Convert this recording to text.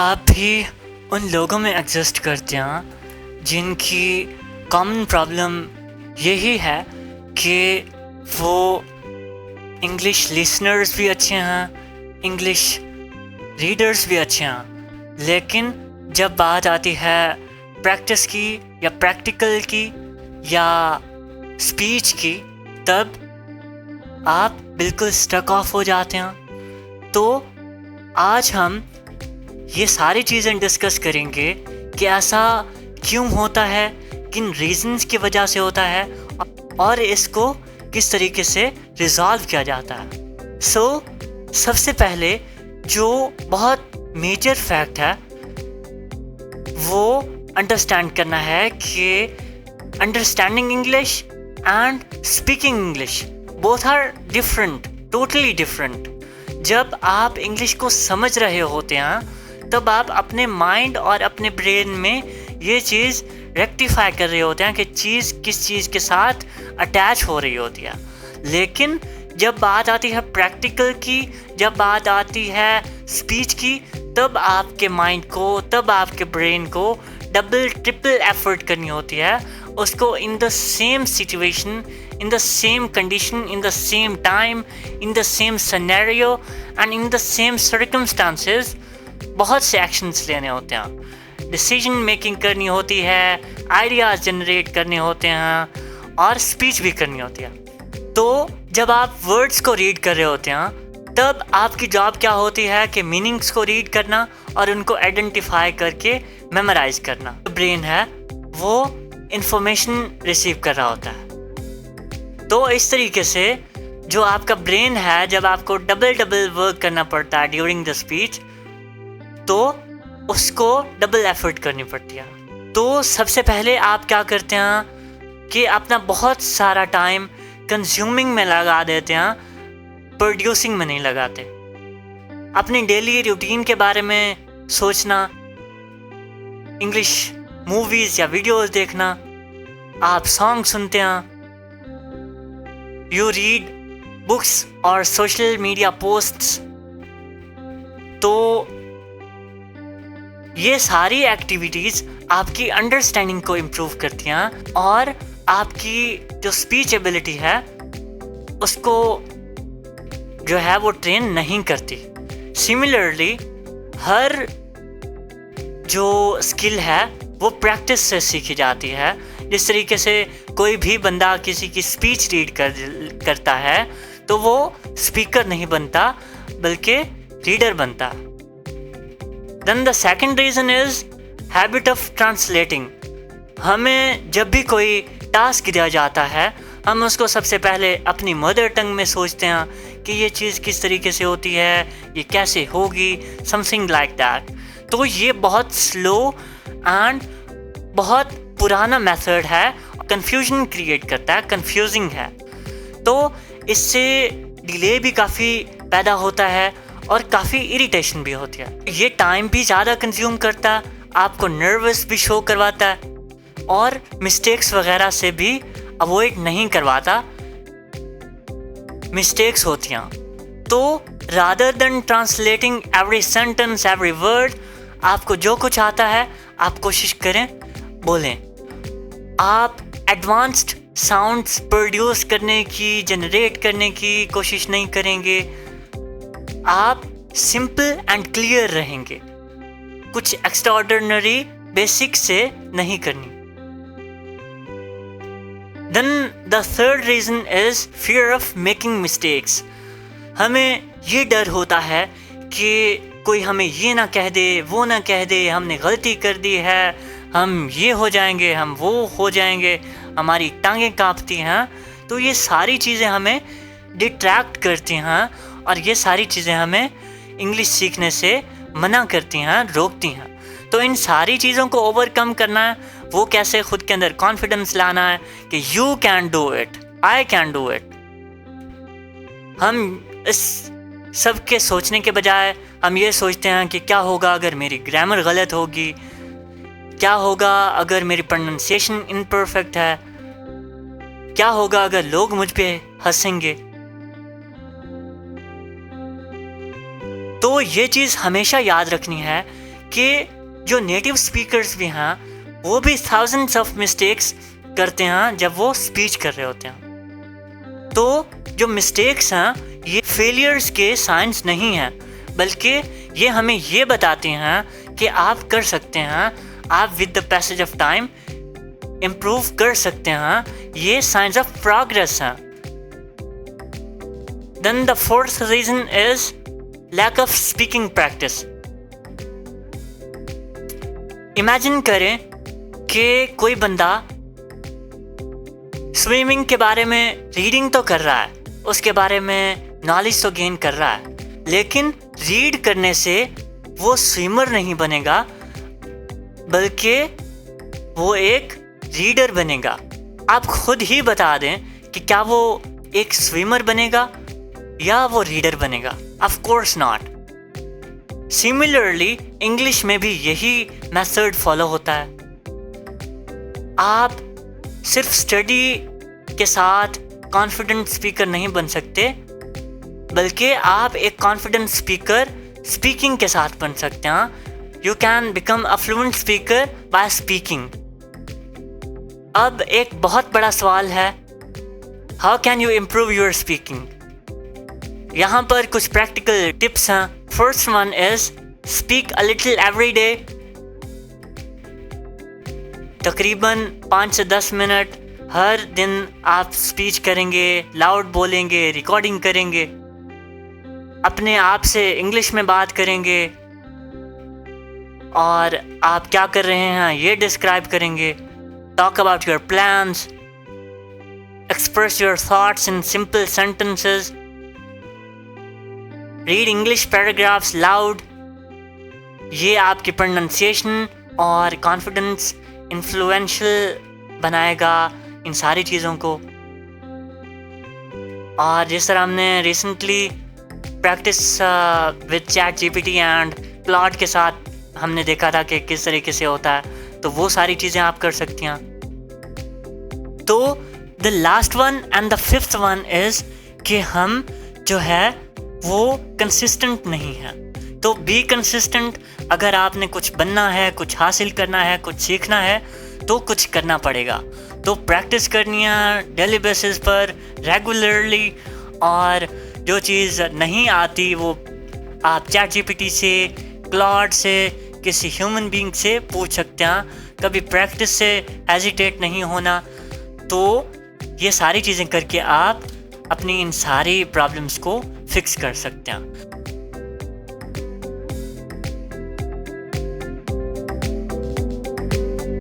आप भी उन लोगों में एग्जिस्ट करते हैं जिनकी कॉमन प्रॉब्लम यही है कि वो इंग्लिश लिसनर्स भी अच्छे हैं, इंग्लिश रीडर्स भी अच्छे हैं, लेकिन जब बात आती है प्रैक्टिस की या प्रैक्टिकल की या स्पीच की, तब आप बिल्कुल स्टक ऑफ हो जाते हैं। तो आज हम ये सारी चीज़ें डिस्कस करेंगे कि ऐसा क्यों होता है, किन रीजंस की वजह से होता है और इसको किस तरीके से रिजॉल्व किया जाता है। सबसे पहले जो बहुत मेजर फैक्ट है वो अंडरस्टैंड करना है कि understanding English and speaking English both are different, totally different. जब आप इंग्लिश को समझ रहे होते हैं तब आप अपने माइंड और अपने ब्रेन में ये चीज़ रेक्टिफाई कर रहे होते हैं कि चीज़ किस चीज़ के साथ अटैच हो रही होती है। लेकिन जब बात आती है प्रैक्टिकल की, जब बात आती है स्पीच की, तब आपके माइंड को, तब आपके ब्रेन को डबल ट्रिपल एफर्ट करनी होती है उसको in the same situation, in the same condition, in the same time, in the same scenario and in the same circumstances बहुत से एक्शंस लेने होते हैं, डिसीजन मेकिंग करनी होती है, आइडियाज़ जनरेट करने होते हैं और स्पीच भी करनी होती है। तो जब आप वर्ड्स को रीड कर रहे होते हैं तब आपकी जॉब क्या होती है कि मीनिंग्स को रीड करना और उनको आइडेंटिफाई करके मेमोराइज करना। ब्रेन है वो इंफॉर्मेशन रिसीव कर रहा होता है। तो इस तरीके से जो आपका ब्रेन है, जब आपको डबल वर्क करना पड़ता है ड्यूरिंग द स्पीच, तो उसको डबल एफर्ट करनी पड़ती है। तो सबसे पहले आप क्या करते हैं कि अपना बहुत सारा टाइम कंज्यूमिंग में लगा देते हैं, प्रोड्यूसिंग में नहीं लगाते। अपनी डेली रूटीन के बारे में सोचना, इंग्लिश मूवीज़ या वीडियोज़ देखना, आप सॉन्ग सुनते हैं, यू रीड बुक्स और सोशल मीडिया पोस्ट्स। तो ये सारी एक्टिविटीज़ आपकी अंडरस्टैंडिंग को इम्प्रूव करती हैं और आपकी जो स्पीच एबिलिटी है उसको जो है वो ट्रेन नहीं करती। सिमिलरली हर जो स्किल है वो प्रैक्टिस से सीखी जाती है। जिस तरीके से कोई भी बंदा किसी की स्पीच रीड करता है तो वो स्पीकर नहीं बनता बल्कि रीडर बनता। Then the second reason is habit of translating. हमें जब भी कोई टास्क दिया जाता है हम उसको सबसे पहले अपनी मदर टंग में सोचते हैं कि ये चीज़ किस तरीके से होती है, ये कैसे होगी, समथिंग लाइक दैट। तो ये बहुत स्लो एंड बहुत पुराना मेथड है, कंफ्यूजन क्रिएट करता है, कंफ्यूजिंग है। तो इससे डिले भी काफ़ी पैदा होता है और काफ़ी इरिटेशन भी होती है। ये टाइम भी ज़्यादा कंज्यूम करता है, आपको नर्वस भी शो करवाता है और मिस्टेक्स वगैरह से भी अवॉइड नहीं करवाता, मिस्टेक्स होती हैं। तो rather than translating every sentence, every word, आपको जो कुछ आता है आप कोशिश करें बोलें। आप एडवांस्ड साउंड्स प्रोड्यूस करने की, जनरेट करने की कोशिश नहीं करेंगे, आप सिंपल एंड क्लियर रहेंगे, कुछ एक्स्ट्राऑर्डिनरी बेसिक से नहीं करनी। Then the third reason is fear of making mistakes. हमें ये डर होता है कि कोई हमें ये ना कह दे, वो ना कह दे, हमने गलती कर दी है, हम ये हो जाएंगे, हम वो हो जाएंगे, हमारी टांगें कांपती हैं। तो ये सारी चीज़ें हमें डिट्रैक्ट करती हैं और ये सारी चीज़ें हमें इंग्लिश सीखने से मना करती हैं, रोकती हैं। तो इन सारी चीज़ों को ओवरकम करना है, वो कैसे खुद के अंदर कॉन्फिडेंस लाना है कि you can do it, I can do it. हम इस सब के सोचने के बजाय हम ये सोचते हैं कि क्या होगा अगर मेरी ग्रामर गलत होगी, क्या होगा अगर मेरी प्रोनाउंसिएशन इम्परफेक्ट है, क्या होगा अगर लोग मुझ पे हंसेंगे। तो ये चीज़ हमेशा याद रखनी है कि जो नेटिव स्पीकर्स भी हैं वो भी थाउजेंड्स ऑफ मिस्टेक्स करते हैं जब वो स्पीच कर रहे होते हैं। तो जो मिस्टेक्स हैं ये फेलियर्स के साइंस नहीं हैं, बल्कि ये हमें ये बताते हैं कि आप कर सकते हैं, आप with the passage of time improve कर सकते हैं। ये साइंस ऑफ प्रोग्रेस हैं। Then the fourth reason is lack of speaking practice. Imagine करें कि कोई बंदा स्विमिंग के बारे में रीडिंग तो कर रहा है, उसके बारे में नॉलेज तो गेन कर रहा है, लेकिन रीड करने से वो स्विमर नहीं बनेगा, बल्कि वो एक रीडर बनेगा। आप खुद ही बता दें कि क्या वो एक स्विमर बनेगा या वो रीडर बनेगा? Of course not. Similarly English में भी यही मेथड फॉलो होता है। आप सिर्फ स्टडी के साथ कॉन्फिडेंट स्पीकर नहीं बन सकते, बल्कि आप एक कॉन्फिडेंट स्पीकर स्पीकिंग के साथ बन सकते हैं। You can become a fluent speaker by speaking. अब एक बहुत बड़ा सवाल है, how can you improve your speaking? यहाँ पर कुछ प्रैक्टिकल टिप्स हैं। First one is speak a little every day. तकरीबन 5 से 10 मिनट हर दिन आप स्पीच करेंगे, लाउड बोलेंगे, रिकॉर्डिंग करेंगे, अपने आप से इंग्लिश में बात करेंगे और आप क्या कर रहे हैं ये डिस्क्राइब करेंगे। Talk about your plans, express your thoughts in simple sentences, read English paragraphs loud. ये आपकी प्रोनाउंसिएशन और कॉन्फिडेंस इन्फ्लुएंशियल बनाएगा इन सारी चीज़ों को। और जिस तरह हमने recently practice with chat GPT and Claude के साथ हमने देखा था कि किस तरीके से होता है, तो वो सारी चीज़ें आप कर सकती हैं। तो the last one and the fifth one is कि हम जो है वो कंसिस्टेंट नहीं है। तो बी कंसिस्टेंट। अगर आपने कुछ बनना है, कुछ हासिल करना है, कुछ सीखना है, तो कुछ करना पड़ेगा। तो प्रैक्टिस करनी है डेली बेसिस पर, रेगुलरली। और जो चीज़ नहीं आती वो आप चैट जीपीटी से, क्लॉड से, किसी ह्यूमन बीइंग से पूछ सकते हैं। कभी प्रैक्टिस से हेजिटेट नहीं होना। तो ये सारी चीज़ें करके आप अपनी इन सारी प्रॉब्लम्स को फिक्स कर सकते हैं।